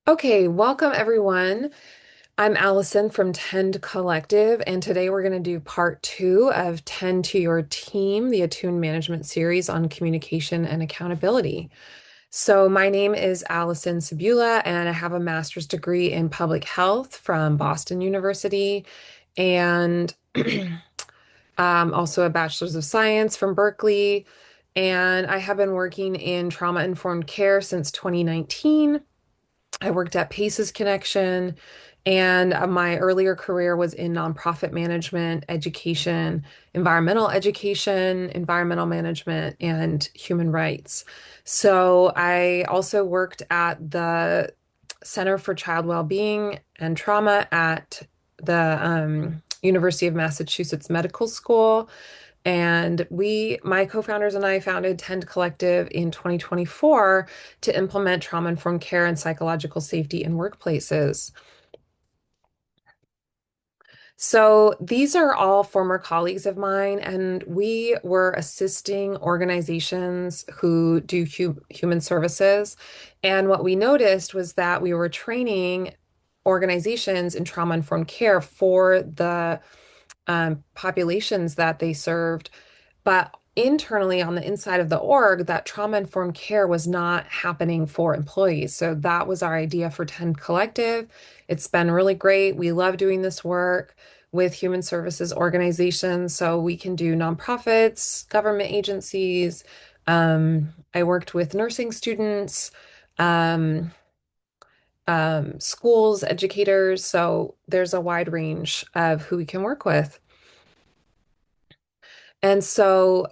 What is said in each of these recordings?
Okay, welcome everyone. I'm Allison from Tend Collective, and today we're going to do part two of Tend to Your Team, the Attuned Management series on communication and accountability. So, my name is Alison Cebulla, and I have a master's degree in public health from Boston University, and also a bachelor's of science from Berkeley. And I have been working in trauma-informed care since 2019. I worked at Paces Connection, and my earlier career was in nonprofit management, environmental management, and human rights. So I also worked at the Center for Child Wellbeing and Trauma at the University of Massachusetts Medical School. And my co-founders and I founded Tend Collective in 2024 to implement trauma-informed care and psychological safety in workplaces. So these are all former colleagues of mine, and we were assisting organizations who do human services. And what we noticed was that we were training organizations in trauma-informed care for the populations that they served. But internally on the inside of the org, that trauma-informed care was not happening for employees. So that was our idea for Tend Collective. It's been really great. We love doing this work with human services organizations. So we can do nonprofits, government agencies. I worked with nursing students, um, schools, educators. So there's a wide range of who we can work with. And so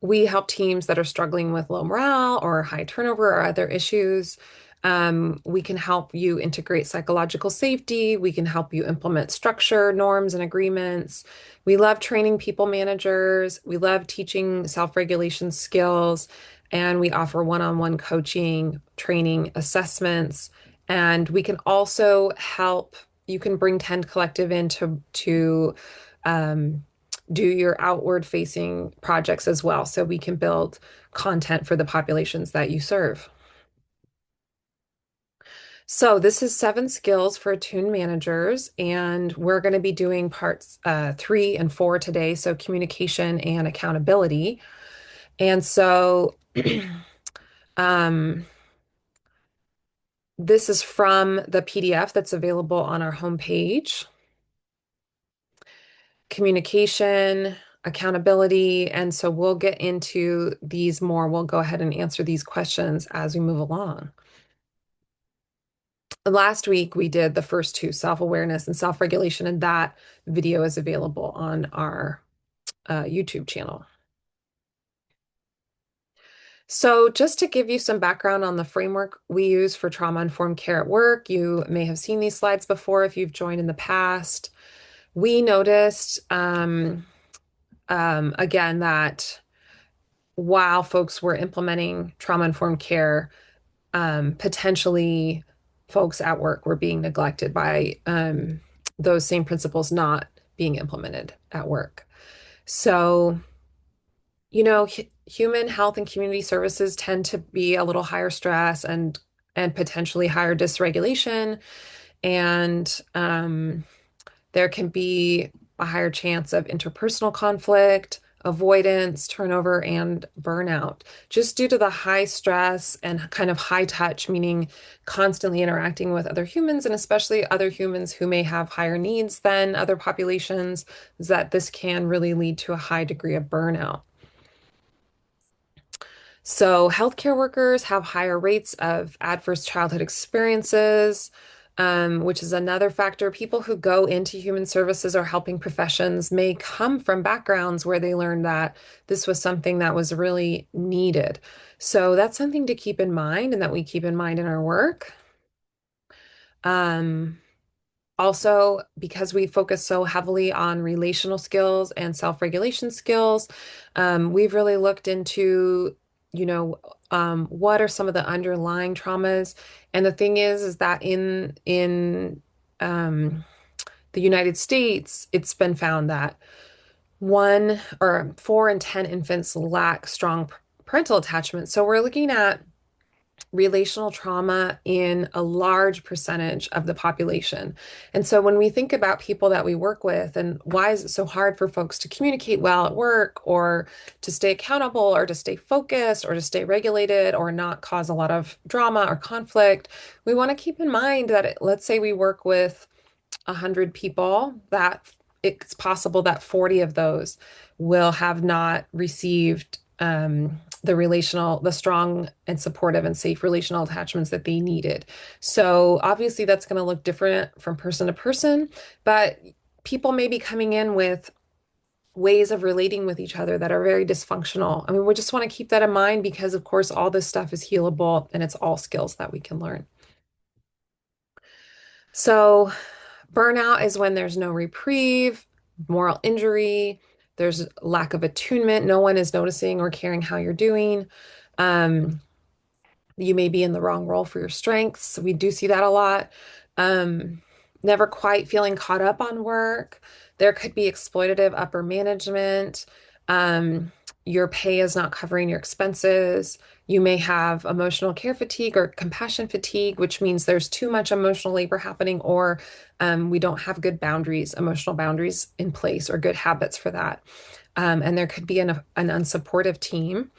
we help teams that are struggling with low morale or high turnover or other issues. We can help you integrate psychological safety. We can help you implement structure, norms, and agreements. We love training people managers. We love teaching self-regulation skills. And we offer one-on-one coaching, training, assessments. And we can also help, you can bring Tend Collective in to um, do your outward facing projects as well. So we can build content for the populations that you serve. So this is 7 skills for attuned managers, and we're going to be doing parts 3 and 4 today. So communication and accountability. And so um, this is from the PDF that's available on our homepage. Communication, accountability. And so we'll get into these more. We'll go ahead and answer these questions as we move along. Last week, we did the first two, self-awareness and self-regulation, and that video is available on our YouTube channel. So just to give you some background on the framework we use for trauma-informed care at work, you may have seen these slides before if you've joined in the past. We noticed, again, that while folks were implementing trauma-informed care, potentially folks at work were being neglected by those same principles not being implemented at work. So, human health and community services tend to be a little higher stress and potentially higher dysregulation, and there can be a higher chance of interpersonal conflict, avoidance, turnover, and burnout, just due to the high stress and kind of high touch, meaning constantly interacting with other humans and especially other humans who may have higher needs than other populations, is that this can really lead to a high degree of burnout. So, healthcare workers have higher rates of adverse childhood experiences, which is another factor. People who go into human services or helping professions may come from backgrounds where they learned that this was something that was really needed. So, that's something to keep in mind and that we keep in mind in our work. Um, Also, because we focus so heavily on relational skills and self-regulation skills, we've really looked into, what are some of the underlying traumas. And the thing is that in the United States, it's been found that 1 or 4 in 10 infants lack strong parental attachment. So we're looking at relational trauma in a large percentage of the population. And so when we think about people that we work with and why is it so hard for folks to communicate well at work or to stay accountable or to stay focused or to stay regulated or not cause a lot of drama or conflict, we want to keep in mind that let's say we work with 100 people, that it's possible that 40 of those will have not received the strong and supportive and safe relational attachments that they needed. So obviously that's going to look different from person to person, but people may be coming in with ways of relating with each other that are very dysfunctional. I mean, we just want to keep that in mind because, of course, all this stuff is healable and it's all skills that we can learn. So burnout is when there's no reprieve, moral injury, there's lack of attunement, no one is noticing or caring how you're doing. Um, you may be in the wrong role for your strengths. We do see that a lot. Um, Never quite feeling caught up on work. There could be exploitative upper management. Um, your pay is not covering your expenses. You may have emotional care fatigue or compassion fatigue, which means there's too much emotional labor happening, or we don't have good boundaries, emotional boundaries in place, or good habits for that. And there could be an unsupportive team.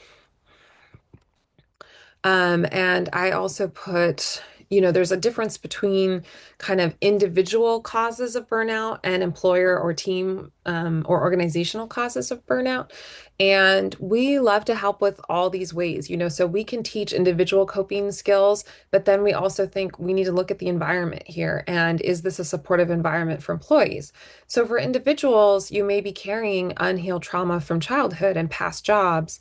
And I also put, there's a difference between kind of individual causes of burnout and employer or team or organizational causes of burnout. And we love to help with all these ways, so we can teach individual coping skills, but then we also think we need to look at the environment here. And is this a supportive environment for employees? So for individuals, you may be carrying unhealed trauma from childhood and past jobs.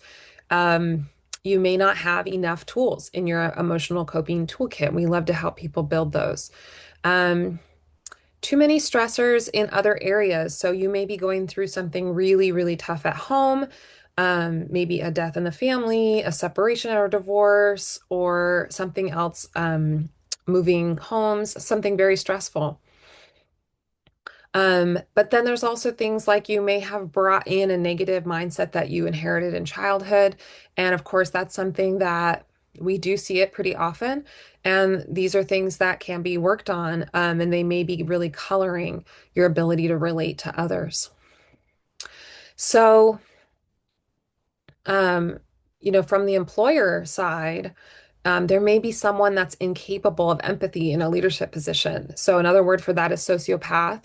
Um, you may not have enough tools in your emotional coping toolkit. We love to help people build those. Um, Too many stressors in other areas. So you may be going through something really, really tough at home, maybe a death in the family, a separation or divorce, or something else, moving homes, something very stressful. But then there's also things like you may have brought in a negative mindset that you inherited in childhood. And of course, that's something that we do see it pretty often. And these are things that can be worked on, and they may be really coloring your ability to relate to others. So, um, from the employer side, there may be someone that's incapable of empathy in a leadership position. So another word for that is sociopath.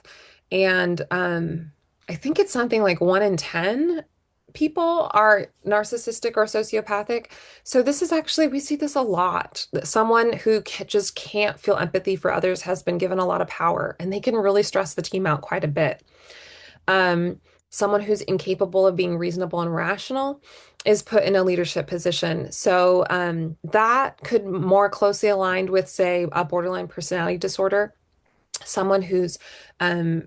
And I think it's something like 1 in 10 people are narcissistic or sociopathic. So this is actually, we see this a lot. That someone who just can't feel empathy for others has been given a lot of power, and they can really stress the team out quite a bit. Um, Someone who's incapable of being reasonable and rational is put in a leadership position. So that could more closely aligned with, say, a borderline personality disorder. Someone who's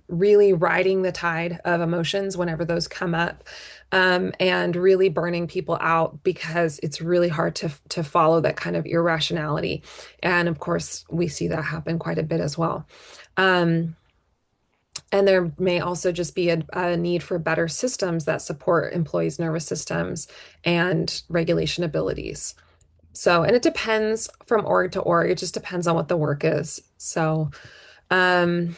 really riding the tide of emotions whenever those come up, and really burning people out because it's really hard to follow that kind of irrationality. And of course, we see that happen quite a bit as well. Um, and there may also just be a need for better systems that support employees' nervous systems and regulation abilities. So, and it depends from org to org. It just depends on what the work is. So, um,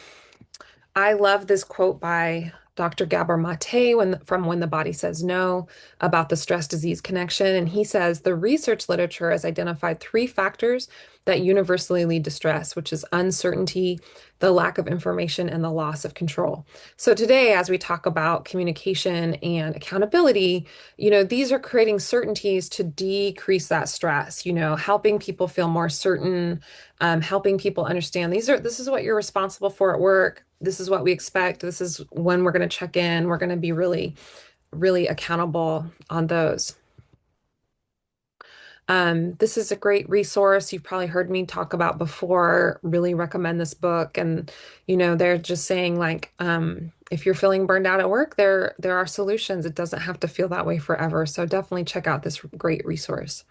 I love this quote by Dr. Gabor Mate from When the Body Says No about the stress disease connection. And he says the research literature has identified three factors that universally lead to stress, which is uncertainty, the lack of information, and the loss of control. So today, as we talk about communication and accountability, these are creating certainties to decrease that stress, helping people feel more certain, helping people understand this is what you're responsible for at work. This is what we expect. This is when we're going to check in. We're going to be really, really accountable on those. This is a great resource you've probably heard me talk about before. Really recommend this book. And, they're just saying like, if you're feeling burned out at work, there are solutions. It doesn't have to feel that way forever. So definitely check out this great resource.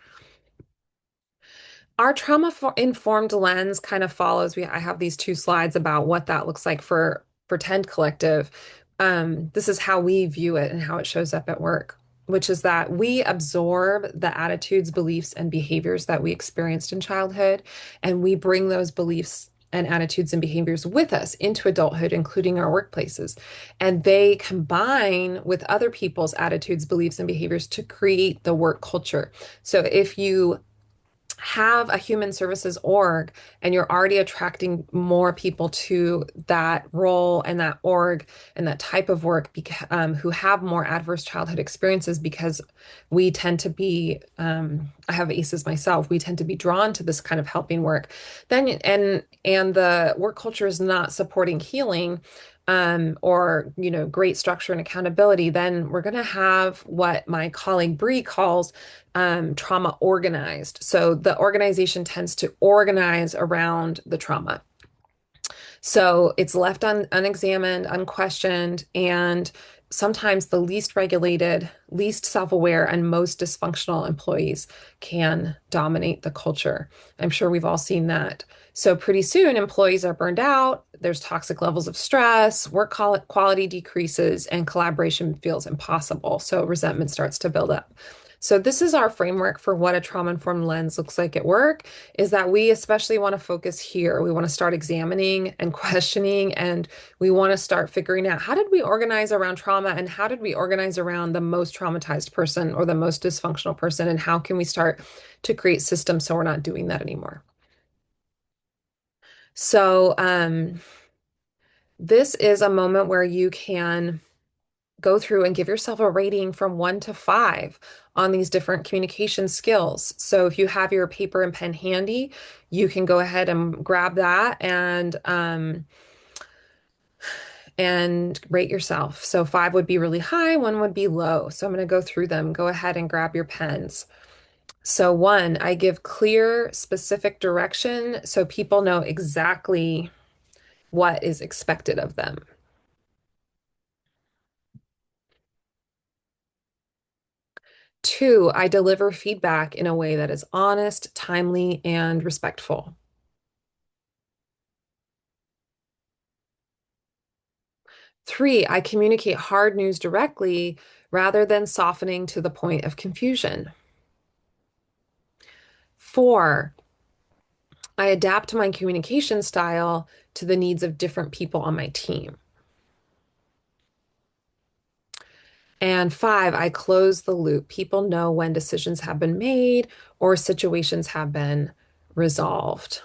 Our trauma informed lens kind of follows. I have these two slides about what that looks like for Pretend Collective. This is how we view it and how it shows up at work. which is that we absorb the attitudes, beliefs, and behaviors that we experienced in childhood, and we bring those beliefs and attitudes and behaviors with us into adulthood, including our workplaces. And they combine with other people's attitudes, beliefs, and behaviors to create the work culture. So if you have a human services org and you're already attracting more people to that role and that org and that type of work who have more adverse childhood experiences, because we tend to be I have ACEs myself, we tend to be drawn to this kind of helping work, then and the work culture is not supporting healing, or great structure and accountability, then we're going to have what my colleague Bree calls trauma organized. So the organization tends to organize around the trauma. So it's left unexamined, unquestioned, and sometimes the least regulated, least self-aware, and most dysfunctional employees can dominate the culture. I'm sure we've all seen that. So pretty soon, employees are burned out, there's toxic levels of stress, work quality decreases, and collaboration feels impossible. So resentment starts to build up. So this is our framework for what a trauma-informed lens looks like at work, is that we especially want to focus here. We want to start examining and questioning, and we want to start figuring out, how did we organize around trauma, and how did we organize around the most traumatized person or the most dysfunctional person, and how can we start to create systems so we're not doing that anymore. So this is a moment where you can go through and give yourself a rating from 1 to 5 on these different communication skills. So if you have your paper and pen handy, you can go ahead and grab that and rate yourself. So 5 would be really high, 1 would be low. So I'm going to go through them. Go ahead and grab your pens. So 1, I give clear, specific direction so people know exactly what is expected of them. 2, I deliver feedback in a way that is honest, timely, and respectful. 3, I communicate hard news directly rather than softening to the point of confusion. 4, I adapt my communication style to the needs of different people on my team. And 5, I close the loop. People know when decisions have been made or situations have been resolved.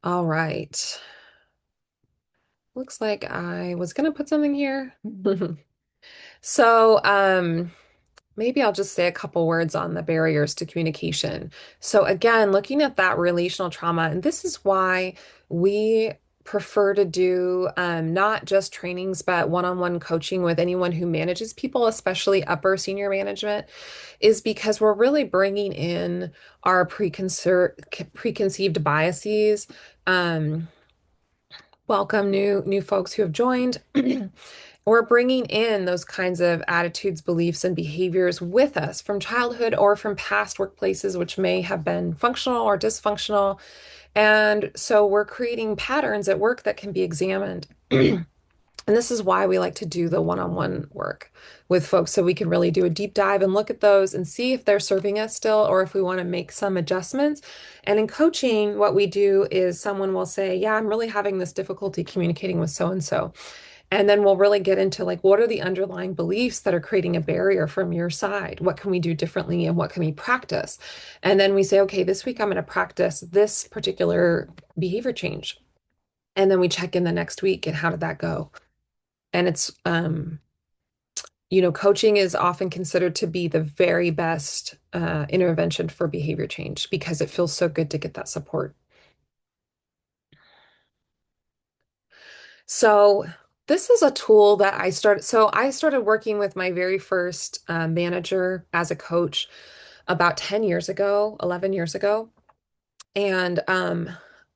All right. Looks like I was going to put something here. So, maybe I'll just say a couple words on the barriers to communication. So again, looking at that relational trauma, and this is why we prefer to do not just trainings, but one-on-one coaching with anyone who manages people, especially upper senior management, is because we're really bringing in our preconceived biases. Um, Welcome new folks who have joined. We're bringing in those kinds of attitudes, beliefs, and behaviors with us from childhood or from past workplaces, which may have been functional or dysfunctional. And so we're creating patterns at work that can be examined. And this is why we like to do the one-on-one work with folks, so we can really do a deep dive and look at those and see if they're serving us still or if we want to make some adjustments. And in coaching, what we do is someone will say, yeah, I'm really having this difficulty communicating with so and so. And then we'll really get into, like, what are the underlying beliefs that are creating a barrier from your side? What can we do differently and what can we practice? And then we say, okay, this week I'm going to practice this particular behavior change. And then we check in the next week and how did that go? And it's, coaching is often considered to be the very best intervention for behavior change because it feels so good to get that support. So this is a tool that I started. So I started working with my very first manager as a coach about 10 years ago, 11 years ago. And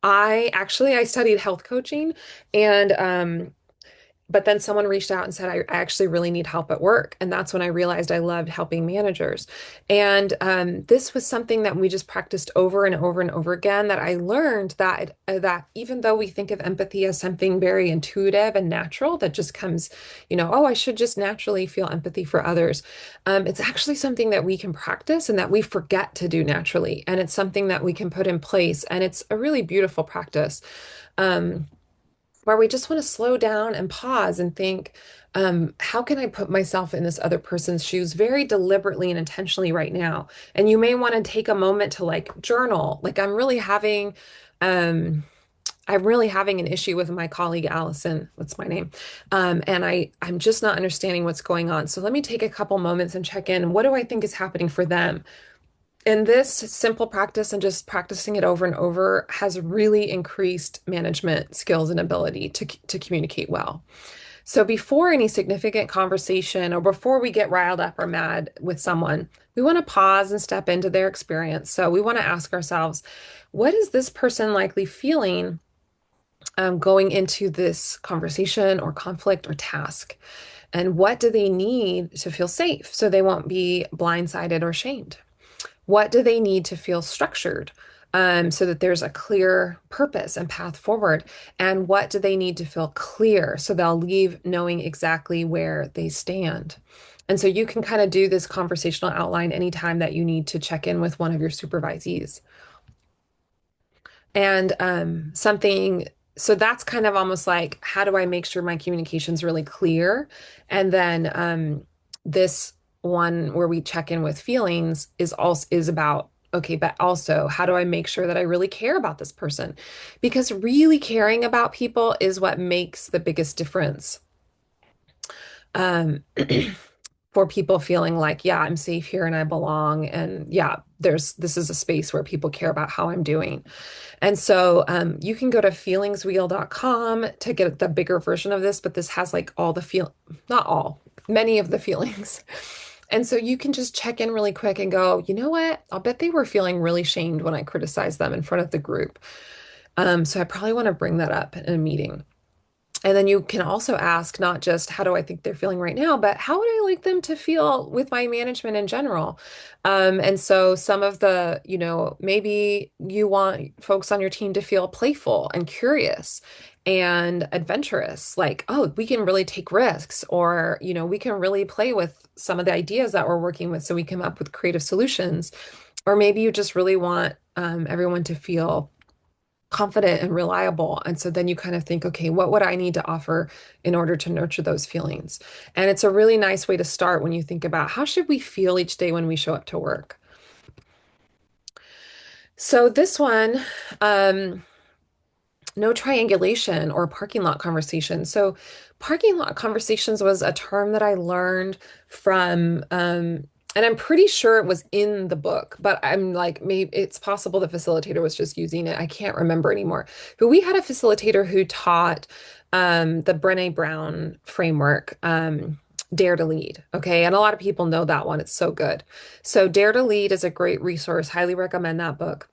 I studied health coaching, and but then someone reached out and said, I actually really need help at work. And that's when I realized I loved helping managers. And this was something that we just practiced over and over and over again, that I learned that even though we think of empathy as something very intuitive and natural that just comes, oh, I should just naturally feel empathy for others. It's actually something that we can practice and that we forget to do naturally. And it's something that we can put in place. And it's a really beautiful practice. Um, where we just want to slow down and pause and think, how can I put myself in this other person's shoes very deliberately and intentionally right now? And you may want to take a moment to like journal. Like um, I'm really having an issue with my colleague Allison, that's my name. And I'm just not understanding what's going on. So let me take a couple moments and check in. What do I think is happening for them? And this simple practice and just practicing it over and over has really increased management skills and ability to communicate well. So before any significant conversation or before we get riled up or mad with someone, we want to pause and step into their experience. So we want to ask ourselves, what is this person likely feeling going into this conversation or conflict or task? And what do they need to feel safe so they won't be blindsided or shamed? What do they need to feel structured so that there's a clear purpose and path forward? And what do they need to feel clear so they'll leave knowing exactly where they stand? And so you can kind of do this conversational outline anytime that you need to check in with one of your supervisees. And so that's kind of almost like, how do I make sure my communication's really clear? And then this one where we check in with feelings is about, okay, but also how do I make sure that I really care about this person? Because really caring about people is what makes the biggest difference. Um, for people feeling like, yeah, I'm safe here and I belong. And yeah, this is a space where people care about how I'm doing. And so you can go to feelingswheel.com to get the bigger version of this, but this has like not all, many of the feelings. And so you can just check in really quick and go, you know what? I'll bet they were feeling really shamed when I criticized them in front of the group. So I probably want to bring that up in a meeting. And then you can also ask not just how do I think they're feeling right now, but how would I like them to feel with my management in general? And so some of maybe you want folks on your team to feel playful and curious and adventurous, like, oh, we can really take risks, or, we can really play with some of the ideas that we're working with so we come up with creative solutions. Or maybe you just really want everyone to feel confident and reliable. And so then you kind of think, okay, what would I need to offer in order to nurture those feelings? And it's a really nice way to start when you think about how should we feel each day when we show up to work? So this one, no triangulation or parking lot conversation. So parking lot conversations was a term that I learned from, and I'm pretty sure it was in the book, but I'm like, maybe it's possible the facilitator was just using it. I can't remember anymore. But we had a facilitator who taught the Brené Brown framework, Dare to Lead. Okay. And a lot of people know that one. It's so good. So Dare to Lead is a great resource. Highly recommend that book.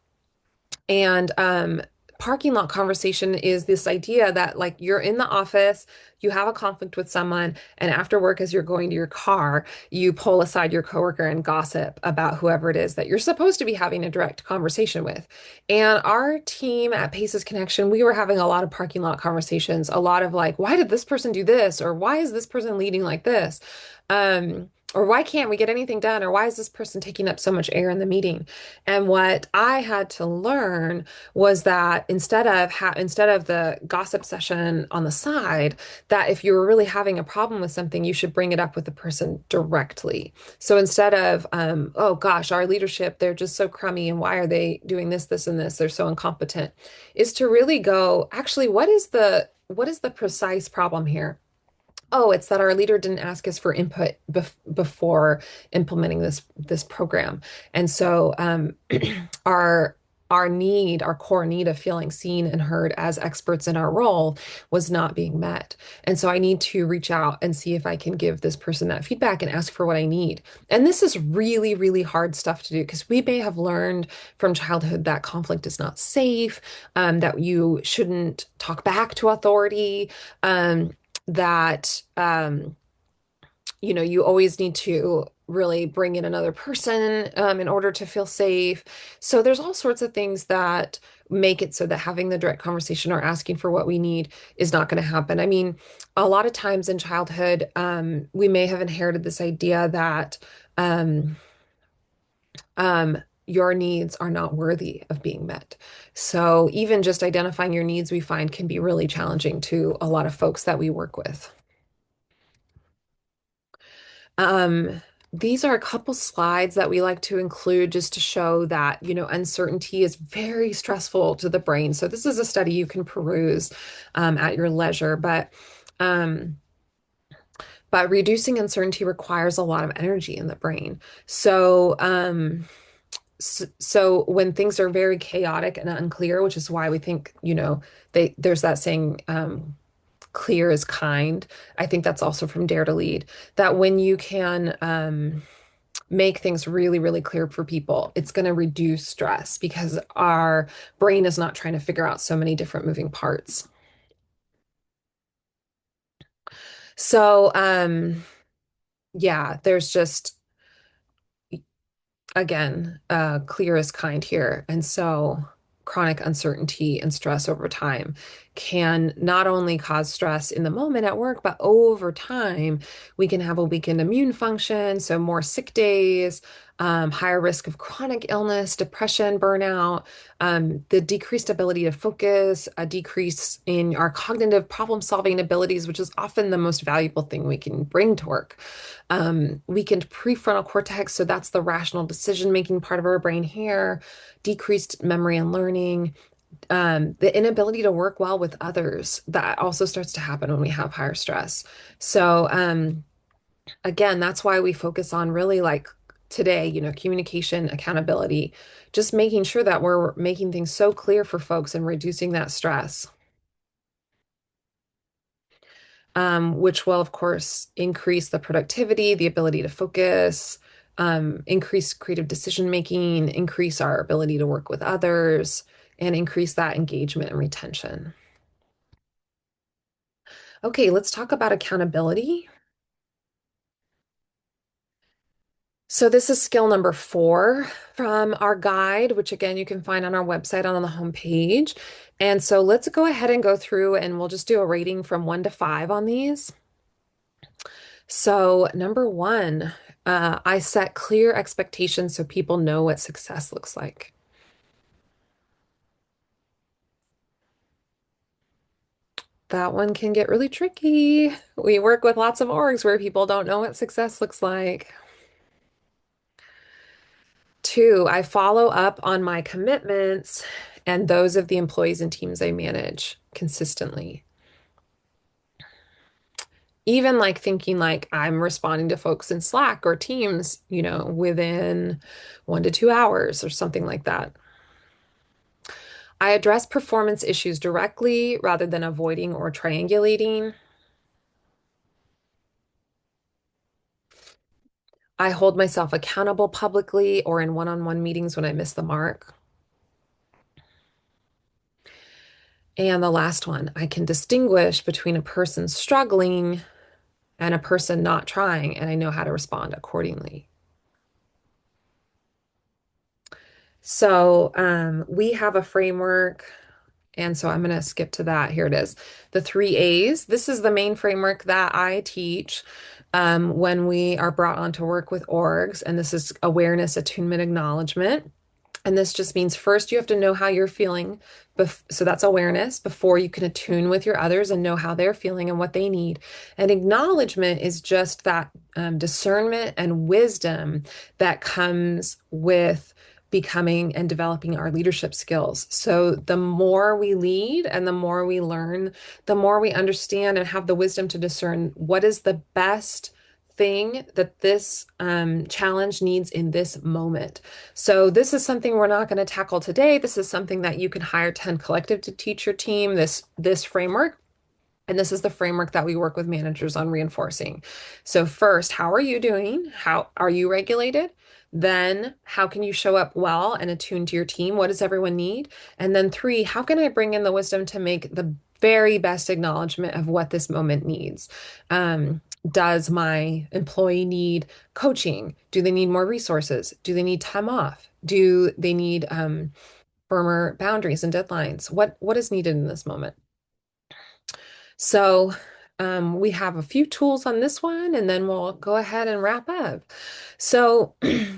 And parking lot conversation is this idea that like you're in the office, you have a conflict with someone, and after work, as you're going to your car, you pull aside your coworker and gossip about whoever it is that you're supposed to be having a direct conversation with. And our team at Paces Connection, we were having a lot of parking lot conversations, a lot of like, why did this person do this? Or why is this person leading like this? Or why can't we get anything done? Or why is this person taking up so much air in the meeting? And what I had to learn was that instead of the gossip session on the side, that if you were really having a problem with something, you should bring it up with the person directly. So instead of, oh gosh, our leadership, they're just so crummy, and why are they doing this, this, and this? They're so incompetent, is to really go, actually, what is the precise problem here? Oh, it's that our leader didn't ask us for input before implementing this program. And so our our core need of feeling seen and heard as experts in our role was not being met. And so I need to reach out and see if I can give this person that feedback and ask for what I need. And this is really, really hard stuff to do because we may have learned from childhood that conflict is not safe, that you shouldn't talk back to authority. that you always need to really bring in another person in order to feel safe. So there's all sorts of things that make it so that having the direct conversation or asking for what we need is not going to happen. I mean, a lot of times in childhood, we may have inherited this idea that um, um, your needs are not worthy of being met. So even just identifying your needs, we find can be really challenging to a lot of folks that we work with. Um, these are a couple slides that we like to include just to show that, uncertainty is very stressful to the brain. So this is a study you can peruse at your leisure, um, but reducing uncertainty requires a lot of energy in the brain. So when things are very chaotic and unclear, which is why we think, there's that saying, clear is kind. I think that's also from Dare to Lead, that when you can make things really, really clear for people, it's going to reduce stress because our brain is not trying to figure out so many different moving parts. So, yeah, there's just again, clear is kind here. And so chronic uncertainty and stress over time can not only cause stress in the moment at work, but over time, we can have a weakened immune function, so more sick days, higher risk of chronic illness, depression, burnout, the decreased ability to focus, a decrease in our cognitive problem-solving abilities, which is often the most valuable thing we can bring to work. Weakened prefrontal cortex, so that's the rational decision-making part of our brain here, decreased memory and learning, the inability to work well with others. That also starts to happen when we have higher stress. So, again, that's why we focus on really like today, communication, accountability, just making sure that we're making things so clear for folks and reducing that stress. Which will, of course, increase the productivity, the ability to focus, increase creative decision making, increase our ability to work with others, and increase that engagement and retention. Okay, let's talk about accountability. So, this is skill number 4 from our guide, which again you can find on our website on the homepage. And so, let's go ahead and go through and we'll just do a rating from 1 to 5 on these. So, number 1, I set clear expectations so people know what success looks like. That one can get really tricky. We work with lots of orgs where people don't know what success looks like. 2, I follow up on my commitments and those of the employees and teams I manage consistently. Even like thinking like I'm responding to folks in Slack or Teams, within 1 to 2 hours or something like that. I address performance issues directly rather than avoiding or triangulating. I hold myself accountable publicly or in one-on-one meetings when I miss the mark. And the last one, I can distinguish between a person struggling and a person not trying, and I know how to respond accordingly. So we have a framework, and so I'm going to skip to that. Here it is. The 3 A's. This is the main framework that I teach when we are brought on to work with orgs, and this is awareness, attunement, acknowledgement. And this just means first you have to know how you're feeling. So that's awareness before you can attune with your others and know how they're feeling and what they need. And acknowledgement is just that discernment and wisdom that comes with becoming and developing our leadership skills. So the more we lead and the more we learn, the more we understand and have the wisdom to discern what is the best thing that this challenge needs in this moment. So this is something we're not going to tackle today. This is something that you can hire 10 Collective to teach your team, this framework. And this is the framework that we work with managers on reinforcing. So first, how are you doing? How are you regulated? Then how can you show up well and attune to your team? What does everyone need? And then 3, how can I bring in the wisdom to make the very best acknowledgement of what this moment needs. Does my employee need coaching? Do they need more resources? Do they need time off? Do they need firmer boundaries and deadlines? What is needed in this moment? So we have a few tools on this one, and then we'll go ahead and wrap up. So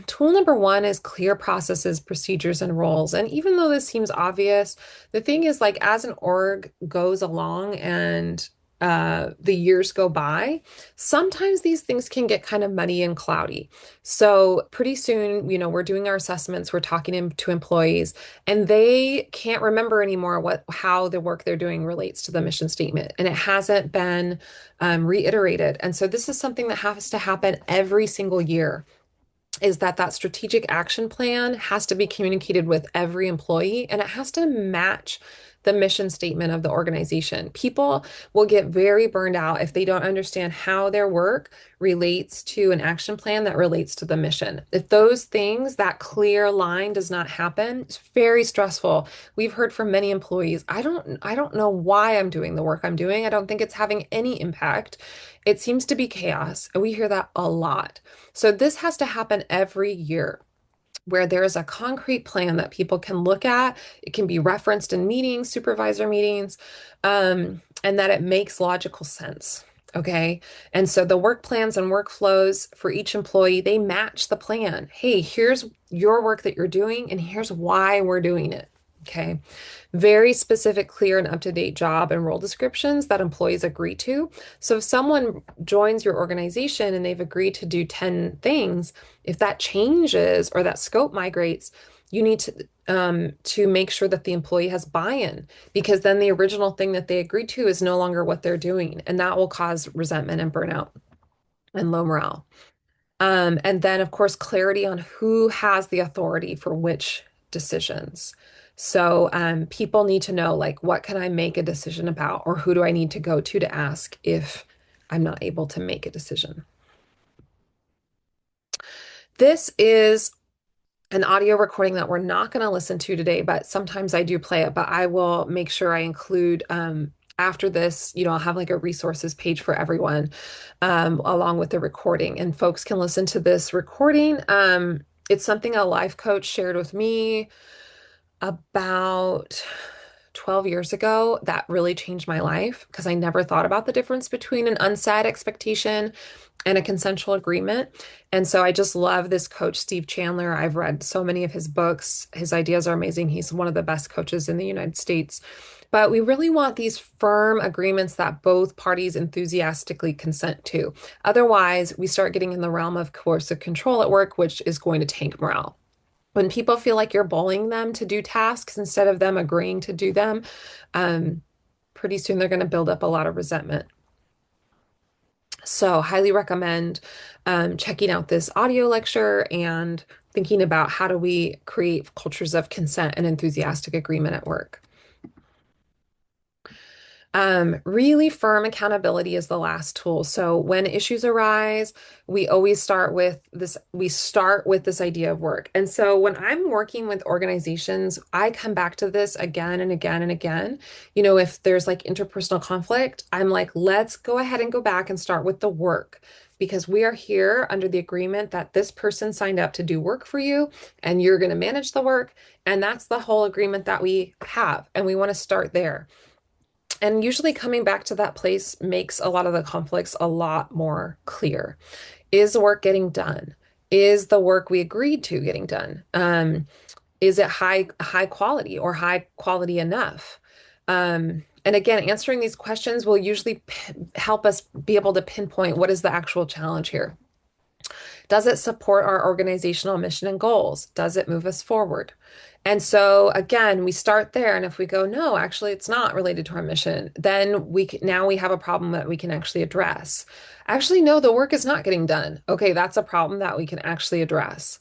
tool number one is clear processes, procedures, and roles. And even though this seems obvious, the thing is like as an org goes along and the years go by, sometimes these things can get kind of muddy and cloudy. So pretty soon, we're doing our assessments, we're talking to employees, and they can't remember anymore how the work they're doing relates to the mission statement, and it hasn't been reiterated. And so this is something that has to happen every single year, is that strategic action plan has to be communicated with every employee, and it has to match the mission statement of the organization. People will get very burned out if they don't understand how their work relates to an action plan that relates to the mission. If those things, that clear line does not happen, it's very stressful. We've heard from many employees, I don't know why I'm doing the work I'm doing. I don't think it's having any impact. It seems to be chaos. And we hear that a lot. So this has to happen every year, where there is a concrete plan that people can look at. It can be referenced in meetings, supervisor meetings, and that it makes logical sense. Okay. And so the work plans and workflows for each employee, they match the plan. Hey, here's your work that you're doing, and here's why we're doing it. Okay. Very specific, clear, and up-to-date job and role descriptions that employees agree to. So if someone joins your organization and they've agreed to do 10 things, if that changes or that scope migrates, you need to make sure that the employee has buy-in, because then the original thing that they agreed to is no longer what they're doing, and that will cause resentment and burnout and low morale. And then, of course, clarity on who has the authority for which decisions. So people need to know, like, what can I make a decision about, or who do I need to go to ask if I'm not able to make a decision. This is an audio recording that we're not going to listen to today, but sometimes I do play it, but I will make sure I include after this, I'll have like a resources page for everyone along with the recording, and folks can listen to this recording. It's something a life coach shared with me about 12 years ago that really changed my life, because I never thought about the difference between an unsaid expectation and a consensual agreement. And so I just love this coach, Steve Chandler. I've read so many of his books. His ideas are amazing. He's one of the best coaches in the United States. But we really want these firm agreements that both parties enthusiastically consent to. Otherwise, we start getting in the realm of coercive control at work, which is going to tank morale. When people feel like you're bullying them to do tasks instead of them agreeing to do them, pretty soon they're going to build up a lot of resentment. So highly recommend checking out this audio lecture and thinking about how do we create cultures of consent and enthusiastic agreement at work. Really firm accountability is the last tool. So when issues arise, we always start with this idea of work. And so when I'm working with organizations, I come back to this again and again and again. If there's like interpersonal conflict, I'm like, let's go ahead and go back and start with the work, because we are here under the agreement that this person signed up to do work for you and you're going to manage the work. And that's the whole agreement that we have. And we want to start there. And usually coming back to that place makes a lot of the conflicts a lot more clear. Is the work getting done? Is the work we agreed to getting done? Is it high quality or high quality enough? And again, answering these questions will usually help us be able to pinpoint what is the actual challenge here. Does it support our organizational mission and goals? Does it move us forward? And so again, we start there. And if we go, no, actually, it's not related to our mission, then now we have a problem that we can actually address. Actually, no, the work is not getting done. Okay, that's a problem that we can actually address.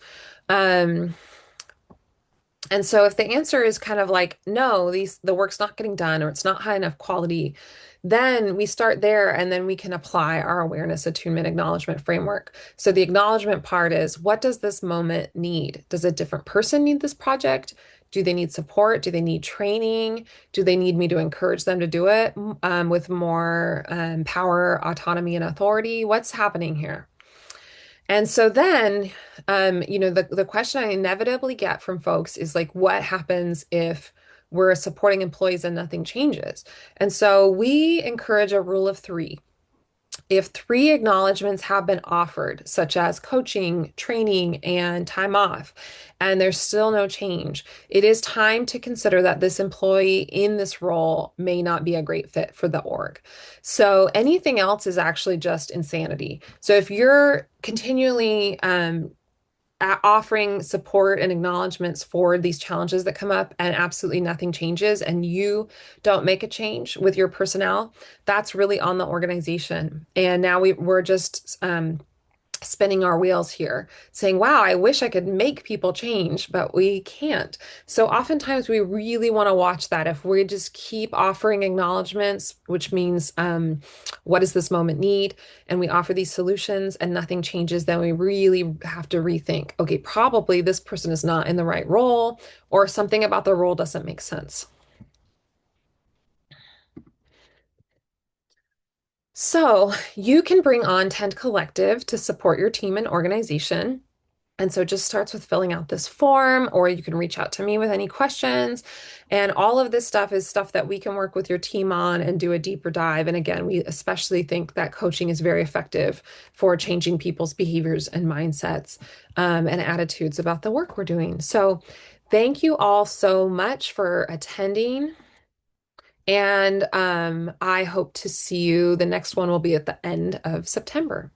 And so if the answer is kind of like, no, the work's not getting done, or it's not high enough quality, then we start there, and then we can apply our awareness, attunement, acknowledgement framework. So the acknowledgement part is, what does this moment need? Does a different person need this project? Do they need support? Do they need training? Do they need me to encourage them to do it with more power, autonomy, and authority? What's happening here? And so then, the question I inevitably get from folks is like, what happens if we're supporting employees and nothing changes? And so we encourage a rule of three. If three acknowledgments have been offered, such as coaching, training, and time off, and there's still no change, it is time to consider that this employee in this role may not be a great fit for the org. So anything else is actually just insanity. So if you're continually offering support and acknowledgments for these challenges that come up and absolutely nothing changes and you don't make a change with your personnel, that's really on the organization. And now we're just spinning our wheels here, saying, wow, I wish I could make people change, but we can't. So oftentimes we really want to watch that. If we just keep offering acknowledgments, which means what does this moment need? And we offer these solutions and nothing changes, then we really have to rethink, okay, probably this person is not in the right role, or something about the role doesn't make sense. So you can bring on Tend Collective to support your team and organization. And so it just starts with filling out this form, or you can reach out to me with any questions. And all of this stuff is stuff that we can work with your team on and do a deeper dive. And again, we especially think that coaching is very effective for changing people's behaviors and mindsets, and attitudes about the work we're doing. So thank you all so much for attending. And I hope to see you. The next one will be at the end of September.